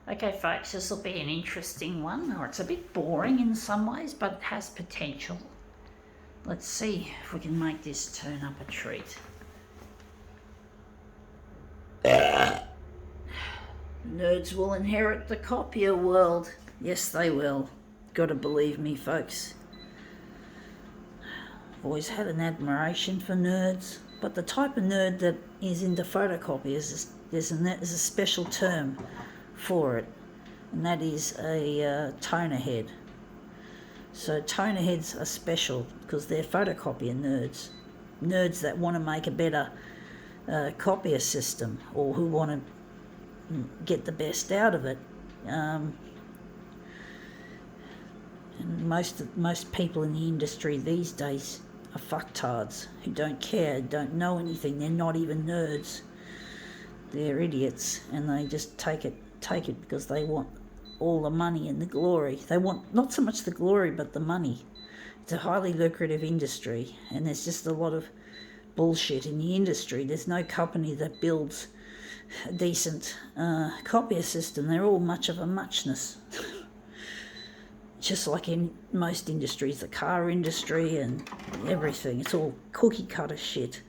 Okay, folks, this will be an interesting one, or it's a bit boring in some ways, but it has potential. Let's see if we can make this turn up a treat. Nerds will inherit the copier world. Yes, they will. Gotta believe me, folks. I've always had an admiration for nerds, but the type of nerd that is into photocopiers, there's a special term for it, and that is a toner head. So toner heads are special because they're photocopier nerds that want to make a better copier system, or who want to get the best out of it. And most people in the industry these days are fucktards who don't care, don't know anything. They're not even nerds. They're idiots, and they just take it because they want all the money and the glory. They want not so much the glory but the money. It's a highly lucrative industry, and there's just a lot of bullshit in the industry. There's no company that builds a decent copier system. They're all much of a muchness. Just like in most industries, the car industry and everything, it's all cookie cutter shit.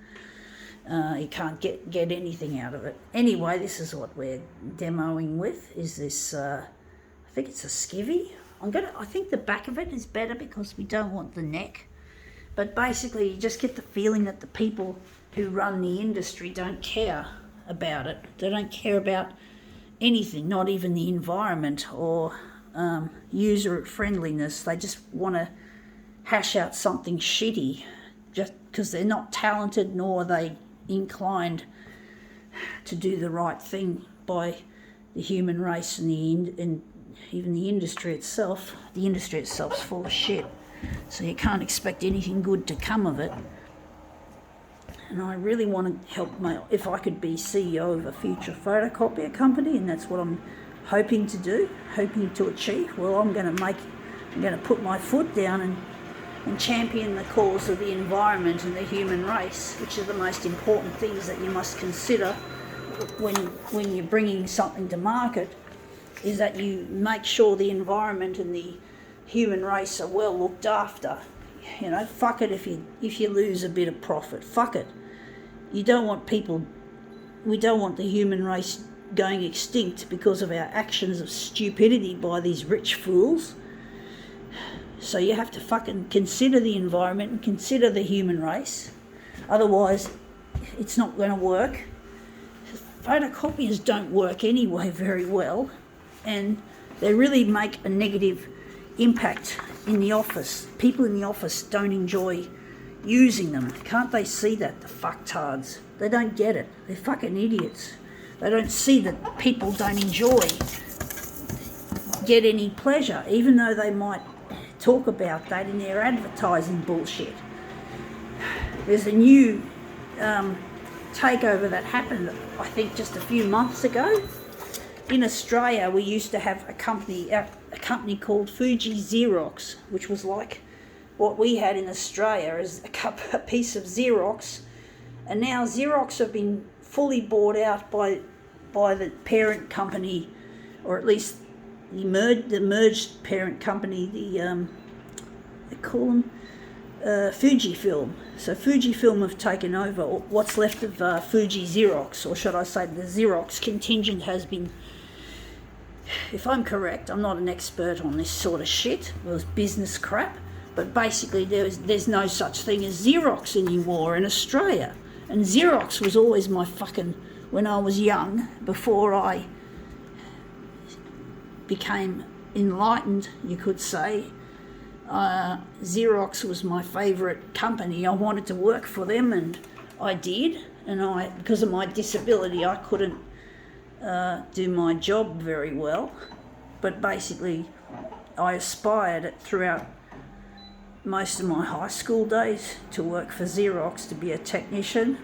You can't get anything out of it. Anyway, this is what we're demoing with. Is this? I think it's a Skivvy. I think the back of it is better because we don't want the neck. But basically, you just get the feeling that the people who run the industry don't care about it. They don't care about anything, not even the environment or user friendliness. They just want to hash out something shitty just because they're not talented, nor are they inclined to do the right thing by the human race and even the industry itself. The industry itself's full of shit, so you can't expect anything good to come of it. And I really want to help if I could be CEO of a future photocopier company, and that's what I'm hoping to achieve. Well, I'm going to put my foot down and champion the cause of the environment and the human race, which are the most important things that you must consider when you're bringing something to market, is that you make sure the environment and the human race are well looked after. You know, fuck it if you lose a bit of profit. Fuck it. We don't want the human race going extinct because of our actions of stupidity by these rich fools. So you have to fucking consider the environment and consider the human race. Otherwise, it's not going to work. Photocopiers don't work anyway very well, and they really make a negative impact in the office. People in the office don't enjoy using them. Can't they see that? The fucktards. They don't get it. They're fucking idiots. They don't see that people don't get any pleasure, even though they might talk about that in their advertising bullshit. There's a new takeover that happened, I think, just a few months ago. In Australia, we used to have a company called Fuji Xerox, which was like what we had in Australia as a piece of Xerox. And now Xerox have been fully bought out by the parent company, or at least the merged parent company, they call them Fujifilm. So Fujifilm have taken over what's left of Fuji Xerox, or should I say the Xerox contingent has been, if I'm correct, I'm not an expert on this sort of shit, it was business crap, but basically there's no such thing as Xerox anymore in Australia. And Xerox was always my fucking, when I was young, before I became enlightened, you could say, Xerox was my favourite company. I wanted to work for them, and I did. And because of my disability, I couldn't do my job very well. But basically, I aspired throughout most of my high school days to work for Xerox, to be a technician.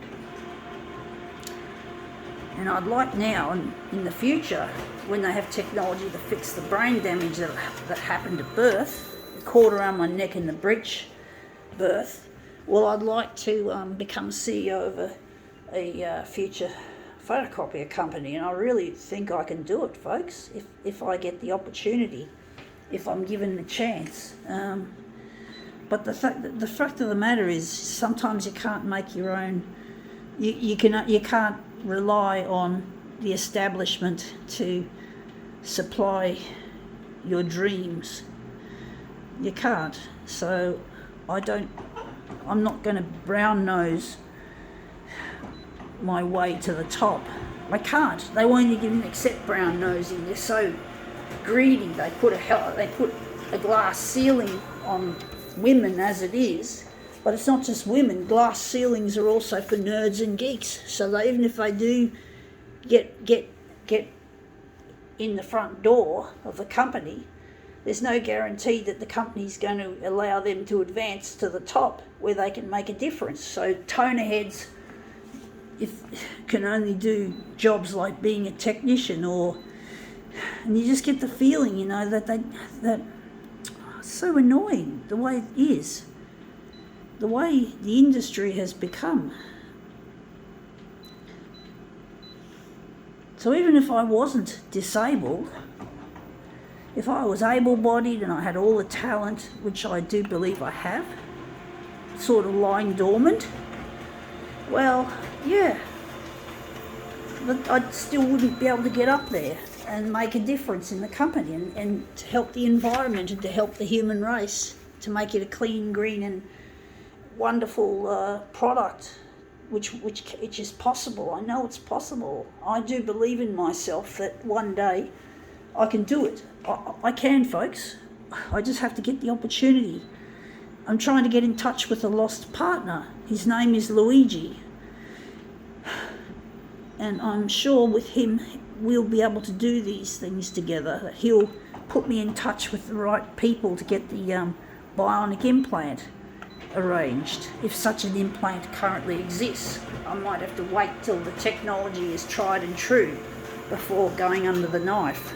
And I'd like now, and in the future, when they have technology to fix the brain damage that happened at birth, the cord around my neck and the breech birth, well, I'd like to become CEO of a future photocopier company, and I really think I can do it, folks, if I get the opportunity, if I'm given the chance. But the fact of the matter is, sometimes you can't make your own. You can't rely on the establishment to supply your dreams. You can't. So I'm not going to brown nose my way to the top. I can't. They won't even accept brown nosing. They're so greedy. They put a glass ceiling on women as it is. But it's not just women. Glass ceilings are also for nerds and geeks. So even if they do get in the front door of the company, there's no guarantee that the company's going to allow them to advance to the top where they can make a difference. So toner heads can only do jobs like being a technician, and you just get the feeling, that it's so annoying the way it is. The way the industry has become. So even if I wasn't disabled, if I was able-bodied and I had all the talent, which I do believe I have, sort of lying dormant, well, yeah, but I still wouldn't be able to get up there and make a difference in the company and to help the environment and to help the human race, to make it a clean, green and wonderful product, which is possible. I know it's possible. I do believe in myself that one day I can do it. I can, folks. I just have to get the opportunity. I'm trying to get in touch with a lost partner. His name is Luigi. And I'm sure with him we'll be able to do these things together. He'll put me in touch with the right people to get the bionic implant arranged, if such an implant currently exists. I might have to wait till the technology is tried and true before going under the knife.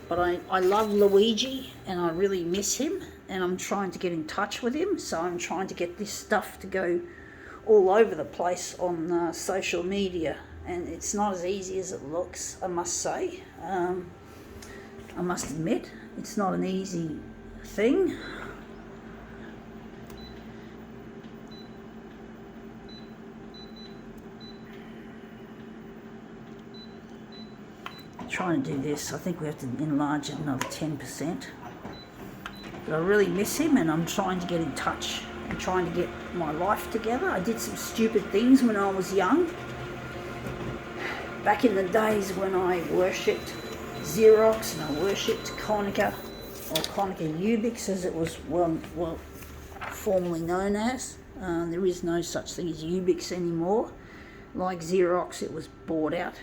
But I love Luigi and I really miss him, and I'm trying to get in touch with him, so I'm trying to get this stuff to go all over the place on social media, and it's not as easy as it looks, I must say. I must admit, it's not an easy thing. Trying to do this, I think we have to enlarge it another 10%. But I really miss him, and I'm trying to get in touch and trying to get my life together. I did some stupid things when I was young. Back in the days when I worshipped Xerox and I worshipped Konica, or Konica Ubix as it was well formerly known as. There is no such thing as Ubix anymore. Like Xerox, it was bought out.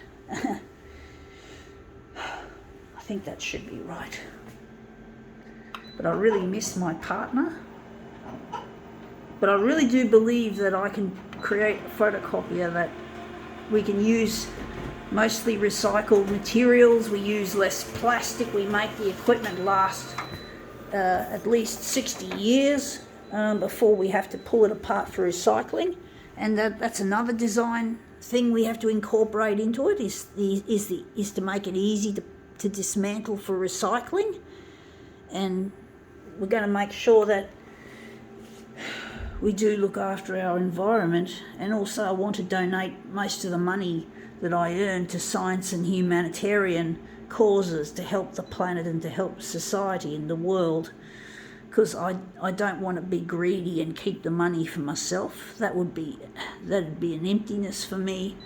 I think that should be right. But I really miss my partner. But I really do believe that I can create a photocopier that we can use mostly recycled materials. We use less plastic. We make the equipment last at least 60 years before we have to pull it apart for recycling. And that's another design thing we have to incorporate into it, is to make it easy to dismantle for recycling. And we're going to make sure that we do look after our environment. And also I want to donate most of the money that I earn to science and humanitarian causes to help the planet and to help society and the world, because I don't want to be greedy and keep the money for myself. That'd be an emptiness for me.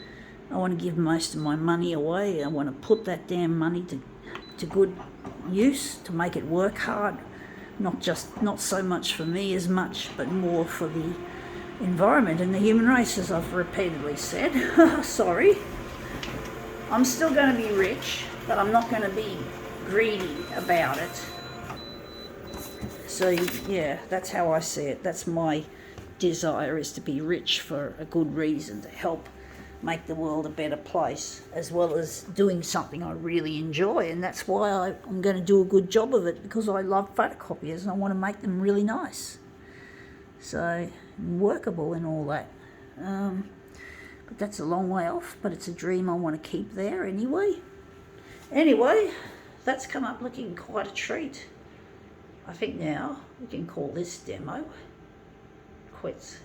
I want to give most of my money away. I want to put that damn money to good use, to make it work hard, not so much for me as much, but more for the environment and the human race, as I've repeatedly said. Sorry. I'm still going to be rich, but I'm not going to be greedy about it. So yeah, that's how I see it. That's my desire, is to be rich for a good reason, to help make the world a better place, as well as doing something I really enjoy. And that's why I'm going to do a good job of it, because I love photocopiers and I want to make them really nice, so workable and all that. But that's a long way off, but it's a dream I want to keep there anyway. Anyway, that's come up looking quite a treat. I think now we can call this demo quits.